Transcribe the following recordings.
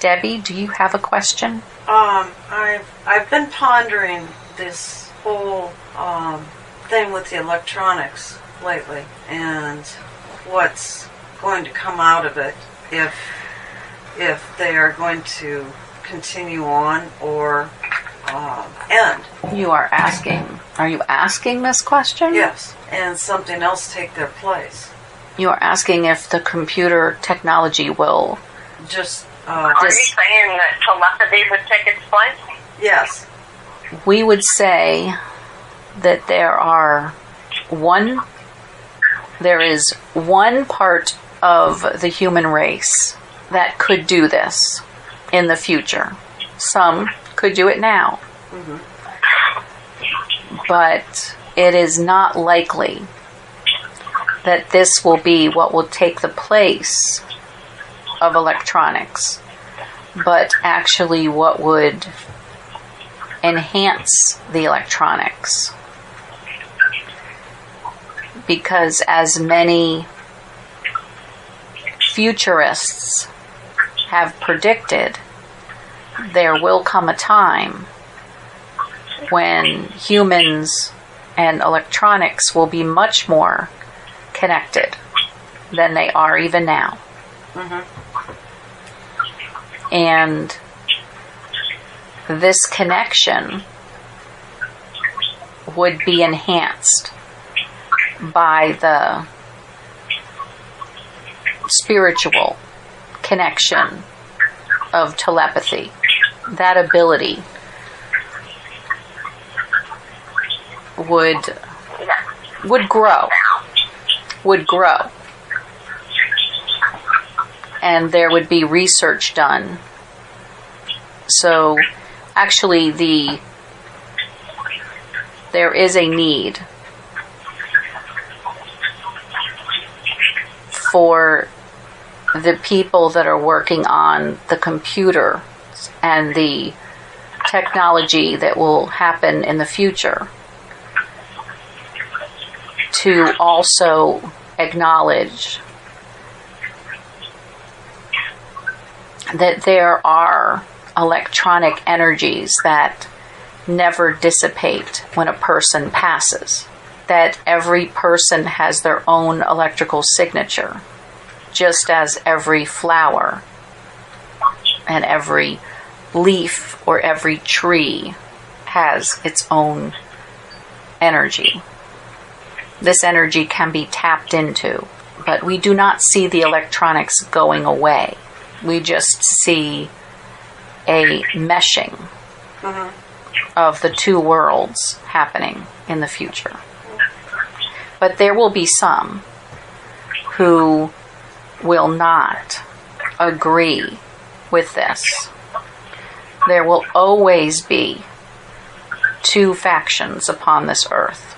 Debbie, do you have a question? I've been pondering this whole thing with the electronics lately, and what's going to come out of it if they are going to continue on or end. Are you asking this question? Yes, and something else take their place. You are asking if the computer technology will just... are you saying that telepathy would take its place? Yes. We would say that there is one part of the human race that could do this in the future. Some could do it now. Mm-hmm. But it is not likely that this will be what will take the place of electronics, but actually what would enhance the electronics. Because as many futurists have predicted, there will come a time when humans and electronics will be much more connected than they are even now. Mm-hmm. And this connection would be enhanced by the spiritual connection of telepathy. That ability would grow. And there would be research done. So actually there is a need for the people that are working on the computer and the technology that will happen in the future to also acknowledge that there are electronic energies that never dissipate when a person passes. That every person has their own electrical signature, just as every flower and every leaf or every tree has its own energy. This energy can be tapped into, but we do not see the electronics going away. We just see a meshing of the two worlds happening in the future. But there will be some who will not agree with this. There will always be two factions upon this earth.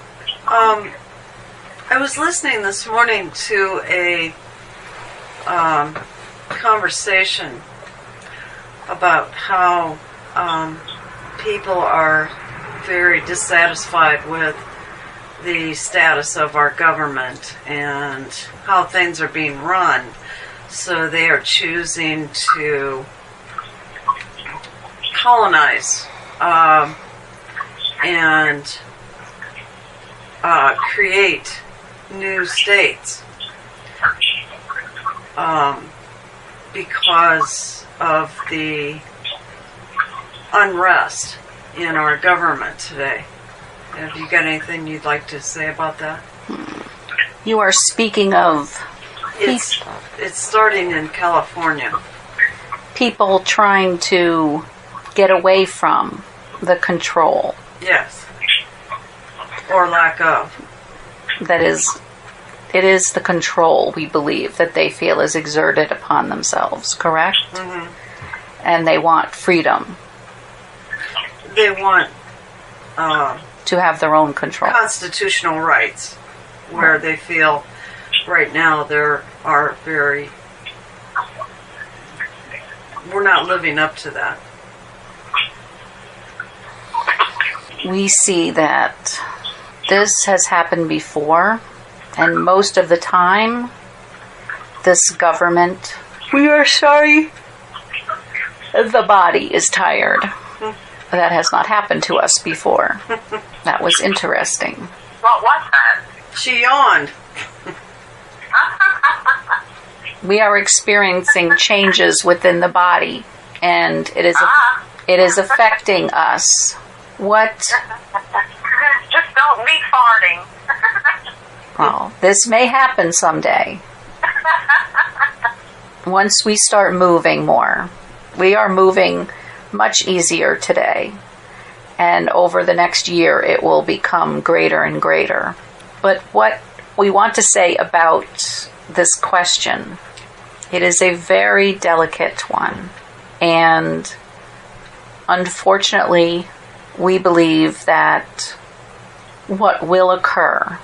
I was listening this morning to a conversation about how people are very dissatisfied with the status of our government and how things are being run. So they are choosing to colonize and create new states because of the unrest in our government today. Have you got anything you'd like to say about that? You are speaking of... It's starting in California. People trying to get away from the control. Yes. Or lack of. That is, it is the control, we believe, that they feel is exerted upon themselves, correct? Mm-hmm. And they want freedom. They want... to have their own control. Constitutional rights, where they feel right now there are very... We're not living up to that. We see that this has happened before, and most of the time, this government... We are sorry. the body is tired. That has not happened to us before. That was interesting. What was that? She yawned. We are experiencing changes within the body, and it is affecting us. What? Just don't be farting. Well, this may happen someday. Once we start moving more. We are moving much easier today. And over the next year, it will become greater and greater. But what we want to say about this question, it is a very delicate one. And unfortunately, we believe that what will occur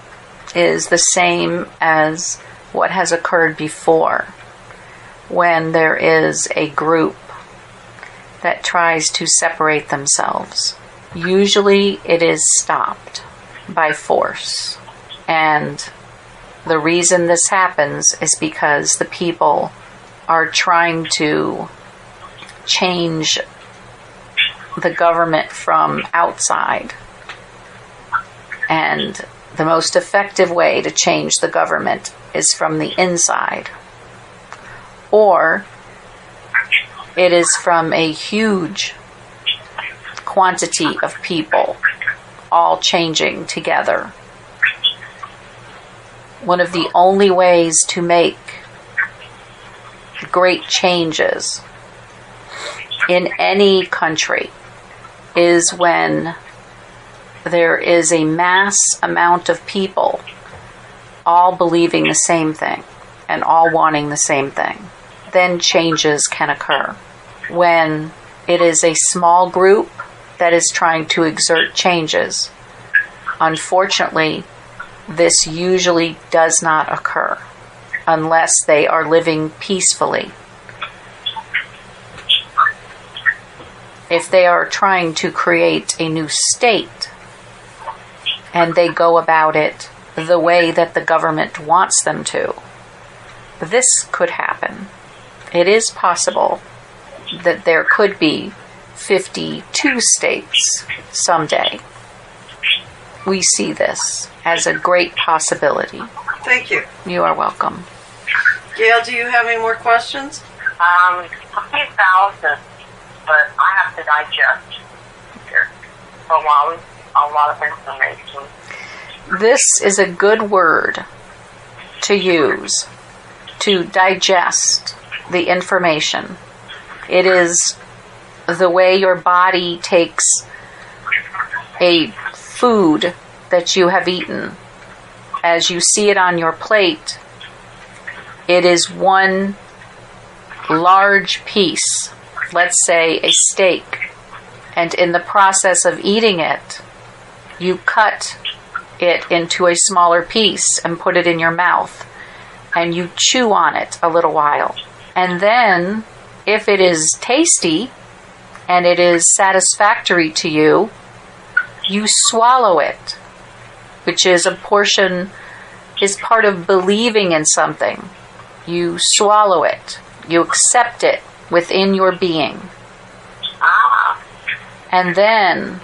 is the same as what has occurred before, when there is a group that tries to separate themselves. Usually it is stopped by force. And the reason this happens is because the people are trying to change the government from outside. And the most effective way to change the government is from the inside. Or it is from a huge quantity of people all changing together. One of the only ways to make great changes in any country is when there is a mass amount of people all believing the same thing and all wanting the same thing. Then changes can occur. When it is a small group that is trying to exert changes, unfortunately, this usually does not occur unless they are living peacefully. If they are trying to create a new state and they go about it the way that the government wants them to, this could happen. It is possible that there could be 52 states someday. We see this as a great possibility. Thank you. You are welcome. Gail, do you have any more questions? A few thousand, but I have to digest here for a lot of information. This is a good word to use to digest the information. It is the way your body takes a food that you have eaten. As you see it on your plate, it is one large piece, let's say a steak, and in the process of eating it, you cut it into a smaller piece and put it in your mouth, and you chew on it a little while. And then, if it is tasty and it is satisfactory to you, you swallow it, which is a portion, is part of believing in something. You swallow it. You accept it within your being. And then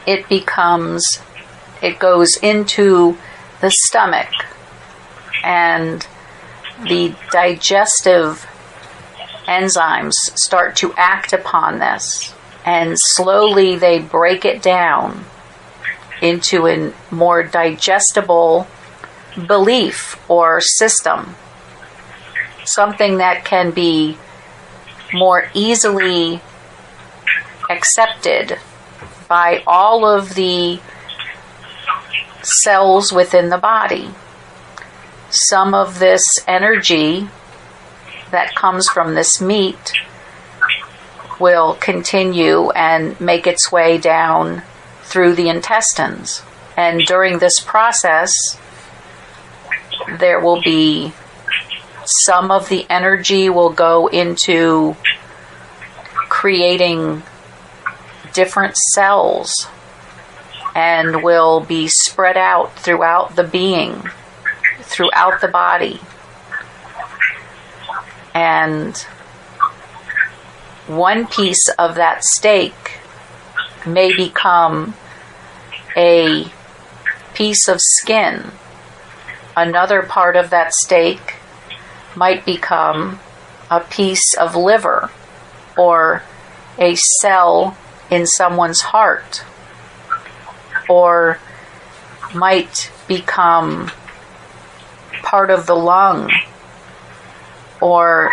it goes into the stomach, and the digestive enzymes start to act upon this, and slowly they break it down into a more digestible belief or system, something that can be more easily accepted by all of the cells within the body. Some of this energy that comes from this meat will continue and make its way down through the intestines. And during this process, there will be some of the energy will go into creating different cells and will be spread out throughout the being, throughout the body. And one piece of that steak may become a piece of skin. Another part of that steak might become a piece of liver or a cell in someone's heart, or might become part of the lung, or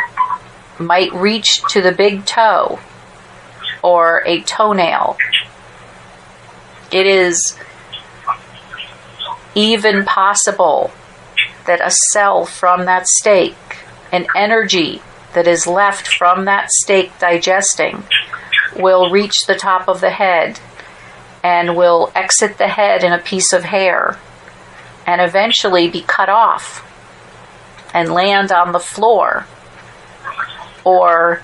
might reach to the big toe or a toenail. It is even possible that a cell from that steak, an energy that is left from that steak digesting, will reach the top of the head and will exit the head in a piece of hair and eventually be cut off and land on the floor. Or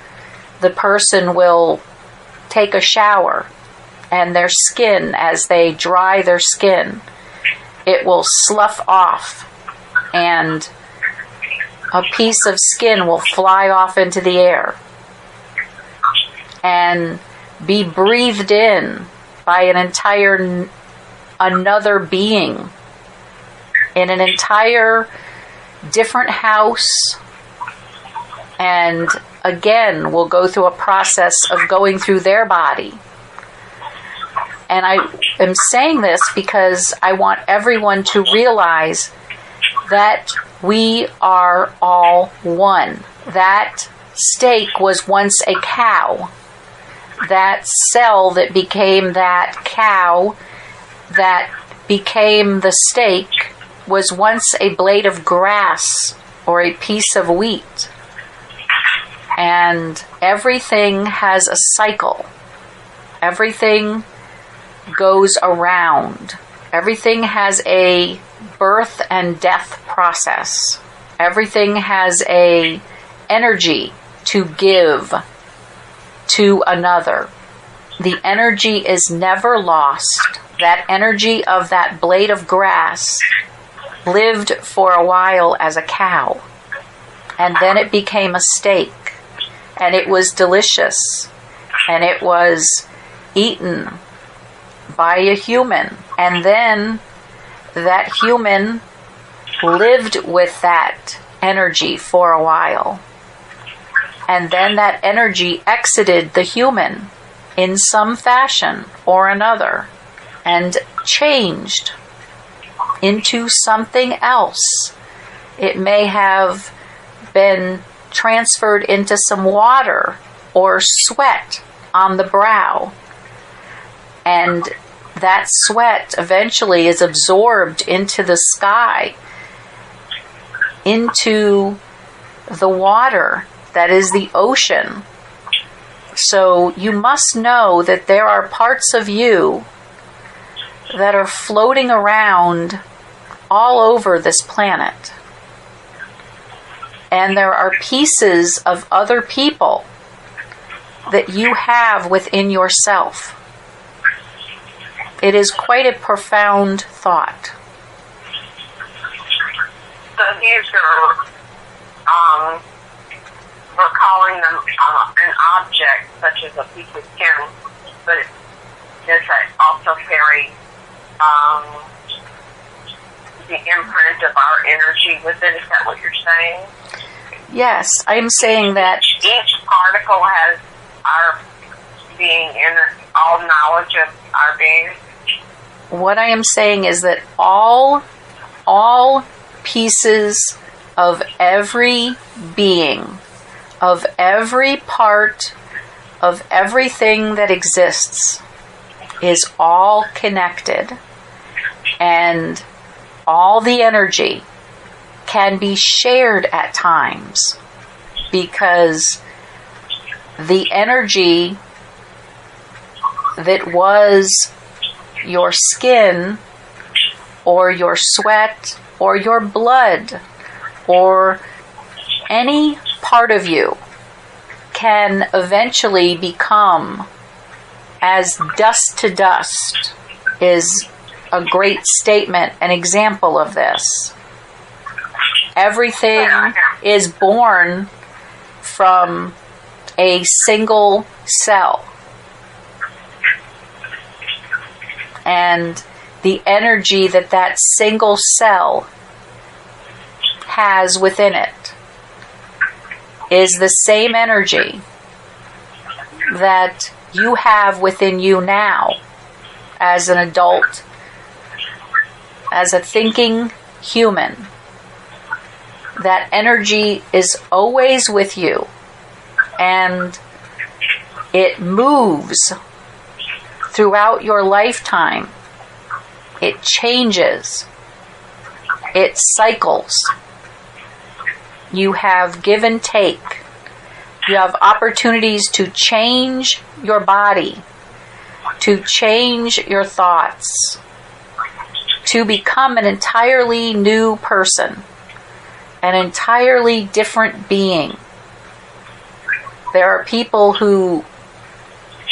the person will take a shower and their skin, as they dry their skin, it will slough off and a piece of skin will fly off into the air and be breathed in by another being in an entire different house, and again will go through a process of going through their body. And I am saying this because I want everyone to realize that we are all one. That steak was once a cow. That cell that became that cow, that became the steak, was once a blade of grass or a piece of wheat. And everything has a cycle. Everything goes around. Everything has a birth and death process. Everything has a energy to give to another. The energy is never lost. That energy of that blade of grass lived for a while as a cow, and then it became a steak, and it was delicious, and it was eaten by a human, and then that human lived with that energy for a while, and then that energy exited the human in some fashion or another and changed into something else. It may have been transferred into some water or sweat on the brow, and that sweat eventually is absorbed into the sky, into the water that is the ocean. So you must know that there are parts of you that are floating around all over this planet. And there are pieces of other people that you have within yourself. It is quite a profound thought. So these are, we're calling them an object, such as a piece of skin, but does that also carry the imprint of our energy with it? Is that what you're saying? Yes, I'm saying that each particle has our being in it, all knowledge of our being. what I am saying is that all pieces of every being, of every part of everything that exists, is all connected, and all the energy can be shared at times, because the energy that was your skin or your sweat or your blood or any part of you can eventually become as dust to dust is a great statement, an example of this. Everything is born from a single cell. And the energy that that single cell has within it is the same energy that you have within you now as an adult, as a thinking human. That energy is always with you, and it moves throughout your lifetime. It changes. It cycles. You have give and take. You have opportunities to change your body, to change your thoughts, to become an entirely new person, an entirely different being. There are people who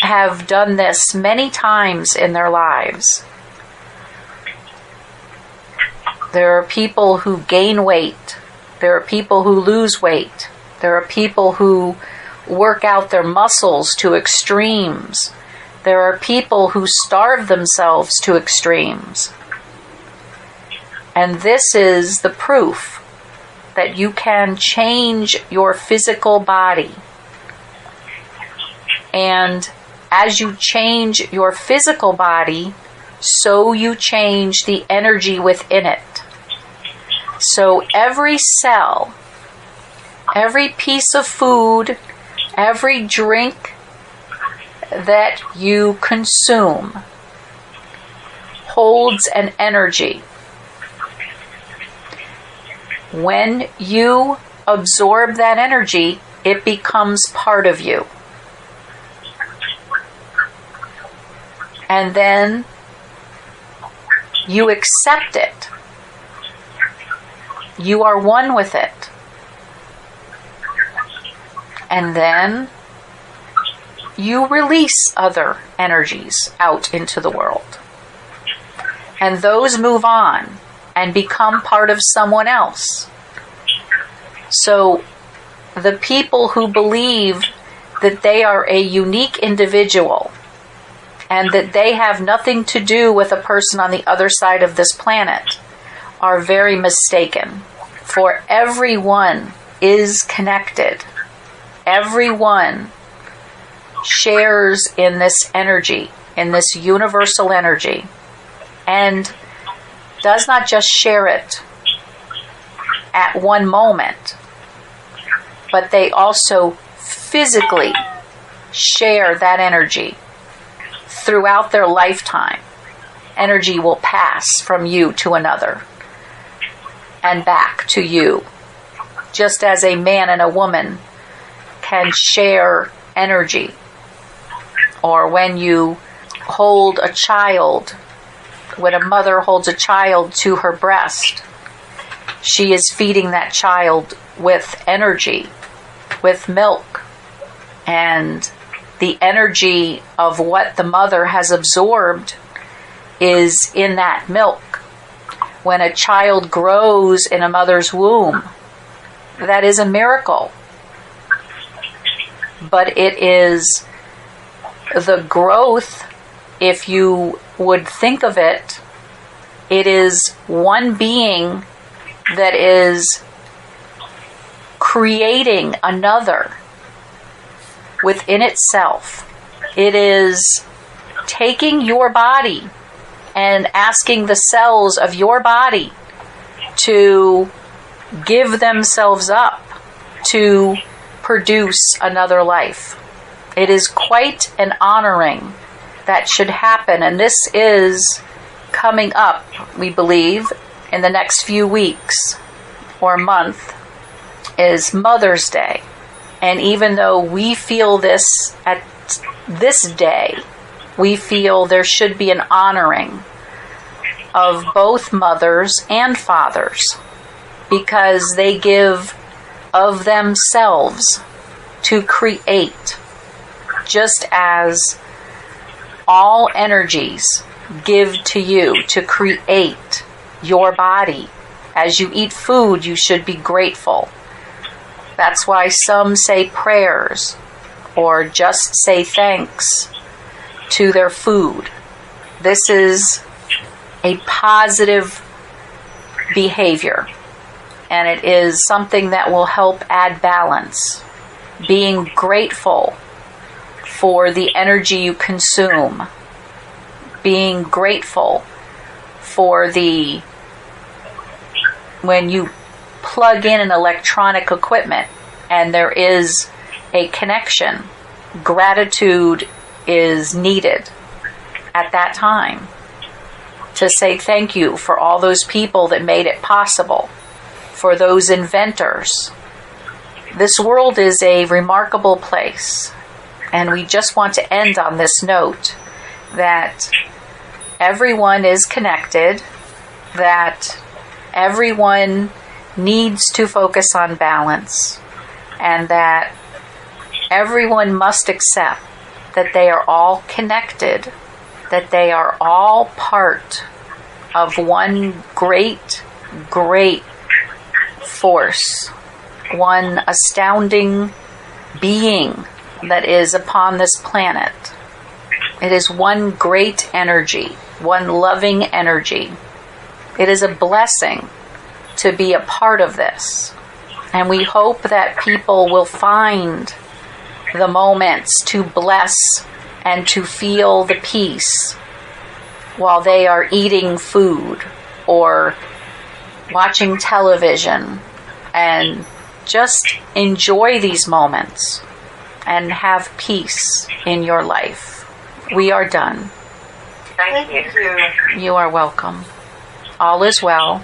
have done this many times in their lives. There are people who gain weight. There are people who lose weight. There are people who work out their muscles to extremes. There are people who starve themselves to extremes. And this is the proof that you can change your physical body. And as you change your physical body, so you change the energy within it. So every cell, every piece of food, every drink that you consume holds an energy. When you absorb that energy, it becomes part of you. And then you accept it. You are one with it. And then you release other energies out into the world. And those move on and become part of someone else. So the people who believe that they are a unique individual and that they have nothing to do with a person on the other side of this planet are very mistaken. For everyone is connected. Everyone shares in this energy, in this universal energy, and does not just share it at one moment, but they also physically share that energy throughout their lifetime. Energy will pass from you to another and back to you, just as a man and a woman can share energy. Or when you hold a child, when a mother holds a child to her breast, she is feeding that child with energy, with milk, and the energy of what the mother has absorbed is in that milk. When a child grows in a mother's womb, that is a miracle. But it is the growth, if you would think of it, it is one being that is creating another within itself. It is taking your body and asking the cells of your body to give themselves up to produce another life. It is quite an honoring that should happen, and this is coming up, we believe, in the next few weeks or month, is Mother's Day. And even though we feel this at this day, we feel there should be an honoring of both mothers and fathers, because they give of themselves to create, just as all energies give to you to create your body. As you eat food, you should be grateful. That's why some say prayers or just say thanks to their food. This is a positive behavior, and it is something that will help add balance. Being grateful for the energy you consume, being grateful for when you plug in an electronic equipment and there is a connection, gratitude is needed at that time to say thank you for all those people that made it possible, for those inventors. This world is a remarkable place, and we just want to end on this note that everyone is connected, that everyone needs to focus on balance, and that everyone must accept that they are all connected, that they are all part of one great, great force, one astounding being that is upon this planet. It is one great energy, one loving energy. It is a blessing to be a part of this. And we hope that people will find the moments to bless and to feel the peace while they are eating food or watching television, and just enjoy these moments and have peace in your life. We are done. Thank you. You are welcome. All is well.